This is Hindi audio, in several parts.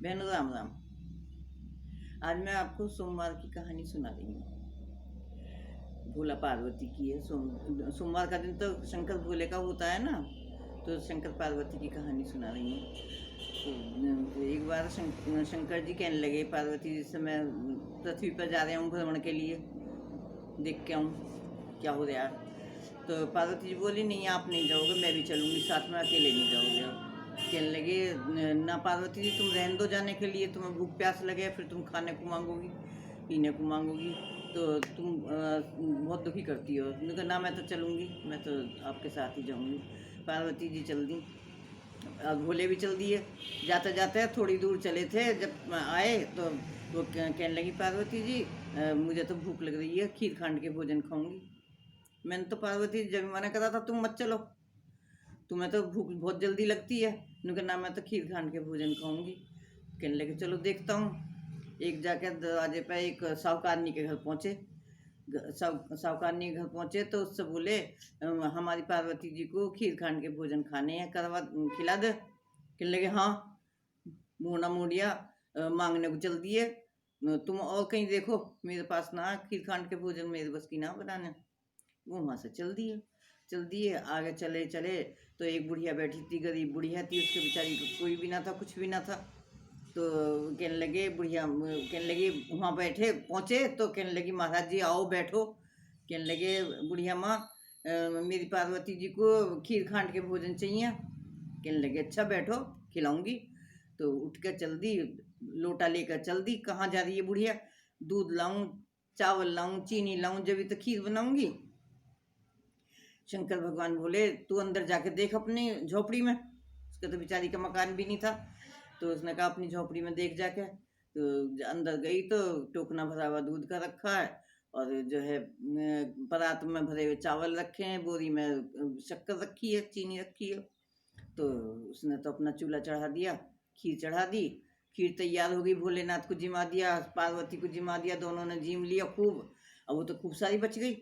बहनों राम राम। आज मैं आपको सोमवार की कहानी सुना रही हूँ। भोला पार्वती की है। सोमवार का दिन तो शंकर भोले का होता है ना, तो शंकर पार्वती की कहानी सुना रही हूँ। तो एक बार शंकर जी कहने लगे पार्वती जी से, मैं पृथ्वी पर जा रहा हूँ भ्रमण के लिए, देख के आऊँ क्या हो रहा है। तो पार्वती जी बोली, नहीं आप नहीं जाओगे, मैं भी चलूँगी साथ में, अकेले नहीं जाओगे। कहने लगे, ना पार्वती जी तुम रहने दो जाने के लिए, तुम्हें भूख प्यास लगे, फिर तुम खाने को मांगोगी, पीने को मांगोगी, तो तुम बहुत दुखी करती हो। उन्होंने कहा ना मैं तो चलूँगी, मैं तो आपके साथ ही जाऊँगी। पार्वती जी चल दी, भोले भी चल दिए। जाते जाते थोड़ी दूर चले थे, जब आए तो वो कहने लगी पार्वती जी, मुझे तो भूख लग रही है, खीर खांड के भोजन खाऊंगी। मैंने तो पार्वती जी जब मना करा था तुम मत चलो, तुम्हें तो भूख बहुत जल्दी लगती है। उन्होंने कहा ना मैं तो खीर खांड के भोजन खाऊंगी। कहने लगे चलो देखता हूँ। एक जाके दरवाजे पर एक साहूकारनी के घर पहुँचे। साहूकारनी के घर पहुँचे तो उससे बोले, हमारी पार्वती जी को खीर खांड के भोजन खाने हैं, करवा खिला दे। कहने लगे हाँ, मोना मोड़िया मांगने को चल दिए, तुम और कहीं देखो, मेरे पास ना खीर खांड के भोजन मेरे बस की ना बनाने। वो वहाँ से चल दिए। आगे चले चले तो एक बुढ़िया बैठी थी, गरीब बुढ़िया थी, उसके बेचारी को कोई भी ना था, कुछ भी ना था। तो कहने लगे बुढ़िया, कहने लगी वहाँ बैठे पहुँचे तो कहने लगी महाराज जी आओ बैठो। कहने लगे बुढ़िया माँ, मेरी पार्वती जी को खीर खांड के भोजन चाहिए। कहने लगे अच्छा बैठो खिलाऊंगी। तो उठ कर चल दी, लोटा लेकर चल दी। कहाँ जा रही है बुढ़िया? दूध लाऊं, चावल लाऊं, चीनी लाऊं, जब तो खीर बनाऊंगी। शंकर भगवान बोले तू अंदर जाके देख अपनी झोपड़ी में। उसके तो बेचारी का मकान भी नहीं था, तो उसने कहा अपनी झोपड़ी में देख जाके। तो अंदर गई तो टोकना भरा हुआ दूध का रखा है, और जो है परात में भरे हुए चावल रखे हैं, बोरी में शक्कर रखी है, चीनी रखी है। तो उसने तो अपना चूल्हा चढ़ा दिया, खीर चढ़ा दी। खीर तैयार हो गई, भोलेनाथ को जिमा दिया, पार्वती को जिमा दिया, दोनों ने जिम लिया खूब। अब वो तो खूब सारी बच गई।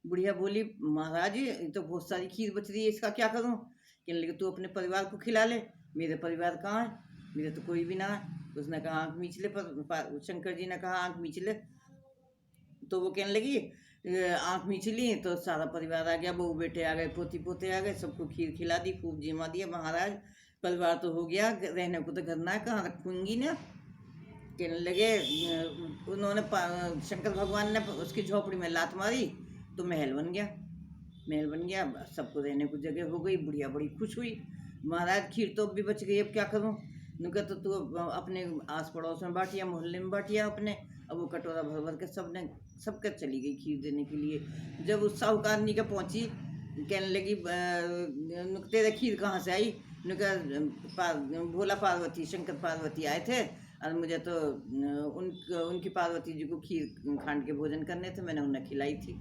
बुढ़िया बोली महाराज ये तो बहुत सारी खीर बच रही है, इसका क्या करूं? कहने लगे तू अपने परिवार को खिला ले। मेरे परिवार कहाँ है? मेरे तो कोई भी ना है। उसने कहा आँख मीच ले, पर शंकर जी ने कहा आँख मीच ले। तो वो कहने लगी आँख मीच ली तो सारा परिवार आ गया, बहू बेटे आ गए, पोती पोते आ गए, सबको खीर खिला दी, खूब जिमा दिया। महाराज परिवार तो हो गया, रहने को तो घर ना है, कहाँ रखूंगी ना। कहने लगे उन्होंने शंकर भगवान ने उसकी झोपड़ी में लात मारी तो महल बन गया। महल बन गया, सबको रहने को जगह हो गई। बुढ़िया बड़ी खुश हुई, महाराज खीर तो अब भी बच गई, अब क्या करूं? नुका तो तू अपने आस पड़ोस में बांटिया, मोहल्ले में बांटिया अपने। अब वो कटोरा भर भर के सबके चली गई खीर देने के लिए। जब उस साहूकारनी के पहुंची, कहने लगी तेरे खीर कहाँ से आई? नुका भोला पार्वती शंकर पार्वती आए थे, और मुझे तो उनकी पार्वती जी को खीर खांड के भोजन करने थे, मैंने उन्हें खिलाई थी।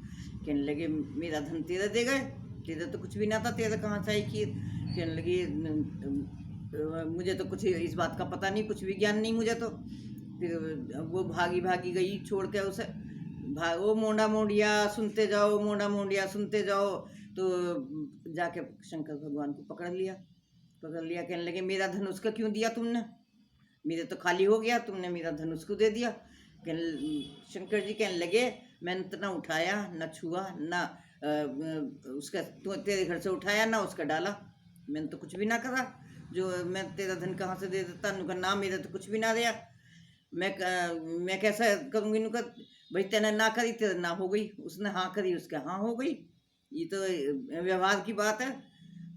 कहने लगे मेरा धन तेरे दे गए, तेरे तो कुछ भी ना था, तेरे कहाँ से आई खीर? कहने लगी मुझे तो कुछ इस बात का पता नहीं, कुछ भी ज्ञान नहीं मुझे तो। फिर वो भागी भागी गई छोड़ के उसे। ओ मोंडा मोंडिया सुनते जाओ, मोंडा मोंडिया सुनते जाओ। तो जाके शंकर भगवान को पकड़ लिया। कहने लगे मेरा धनुष का क्यों दिया तुमने? मेरे तो खाली हो गया, तुमने मेरा धनुष को दे दिया। शंकर जी कहने लगे मैंने तो ना उठाया, ना छुआ, ना उसका तेरे घर से उठाया, ना उसका डाला, मैंने तो कुछ भी ना करा। जो मैं तेरा धन कहाँ से दे देता? नुका ना मेरा तो कुछ भी ना दिया, मैं कैसा करूँगी? नुका भाई तेने ना करी तेरे ना हो गई, उसने हाँ करी उसके हाँ हो गई। ये तो व्यवहार की बात है,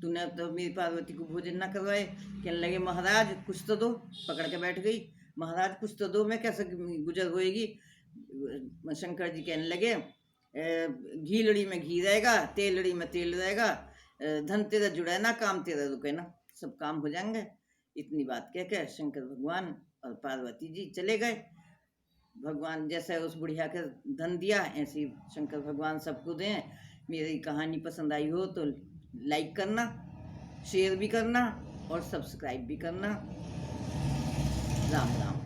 तूने तो मेरी पार्वती को भोजन ना करवाए। कहने लगे महाराज कुछ तो दो। पकड़ के बैठ गई, महाराज कुछ तो दो, मैं कैसे गुजर होएगी? शंकर जी कहने लगे घी लड़ी में घी रहेगा, तेल लड़ी में तेल रहेगा, धन तेरा जुड़ा है ना, काम तेरा रुके ना, सब काम हो जाएंगे। इतनी बात कह के शंकर भगवान और पार्वती जी चले गए। भगवान जैसे उस बुढ़िया के धन दिया, ऐसे ही शंकर भगवान सबको दें। मेरी कहानी पसंद आई हो तो लाइक करना, शेयर भी करना और सब्सक्राइब भी करना। राम राम।